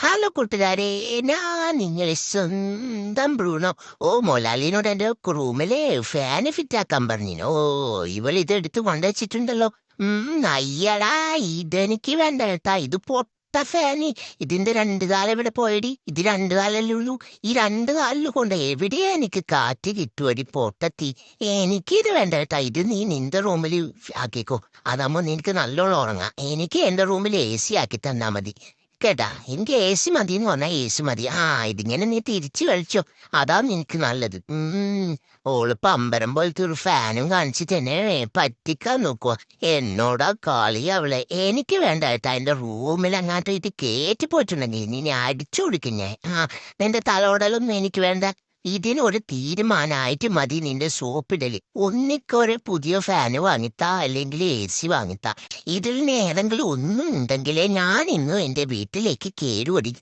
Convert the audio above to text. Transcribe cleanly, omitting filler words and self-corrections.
Hello കൂട്ടുകാരെ, ഞാൻ നിങ്ങളെ സ്വന്തം ബ്രൂണോ. മൊലാലിനോട് എന്റെ റൂമിലെ ഫാന് ഫിറ്റാക്കാൻ പറഞ്ഞിനു. ഇവളിത് എടുത്ത് കൊണ്ടുവച്ചിട്ടുണ്ടല്ലോ. അയ്യടാ, ഇതെനിക്ക് വേണ്ട കേട്ടാ. ഇത് പൊട്ട ഫാന്. ഇതിന്റെ രണ്ട് കാലം ഇവിടെ പോയടി. ഇത് രണ്ട് കാലല്ലേ ഉള്ളൂ. ഈ രണ്ട് കാലിൽ കൊണ്ട് എവിടെയാ എനിക്ക് കാറ്റ് കിട്ടുവടി പൊട്ടത്തി. എനിക്കിത് വേണ്ട കേട്ടാ. ഇത് നീ നിന്റെ റൂമിൽ ആക്കിക്കോ. അതാകുമ്പോ നിനക്ക് നല്ലോണം ഉറങ്ങാം. എനിക്ക് എന്റെ റൂമിൽ AC ആക്കി തന്നാ മതി കേട്ടാ. എനിക്ക് AC മതിന്ന് പറഞ്ഞാൽ AC മതി. ഇതിങ്ങനെ നീ തിരിച്ചു കളിച്ചോ, അതാ നിനക്ക് നല്ലത്. ഓളിപ്പോ അമ്പരം പോലത്തെ ഒരു ഫാനും കാണിച്ചിട്ട് എന്നെ പറ്റിക്കാൻ നോക്കുക. എന്നോടാ കളി അവളെ. എനിക്ക് വേണ്ട കേട്ടാ. എന്റെ റൂമിൽ അങ്ങാട്ട് ഇത് കേറ്റി പോയിട്ടുണ്ടെങ്കിൽ നീ അടിച്ചു കൊടുക്കും ഞാൻ. നിന്റെ തലോടലൊന്നും എനിക്ക് വേണ്ട. ഇതിനൊരു തീരുമാനമായിട്ട് മതി നിന്റെ സോപ്പിടല്. ഒന്നിക്കൊരു പുതിയ ഫാന് വാങ്ങിത്താ, അല്ലെങ്കിൽ AC വാങ്ങിത്താ. ഇതിൽ നിന്ന് ഏതെങ്കിലും ഒന്നും ഉണ്ടെങ്കിലേ ഞാൻ ഇന്ന് എന്റെ വീട്ടിലേക്ക് കേറുവടി.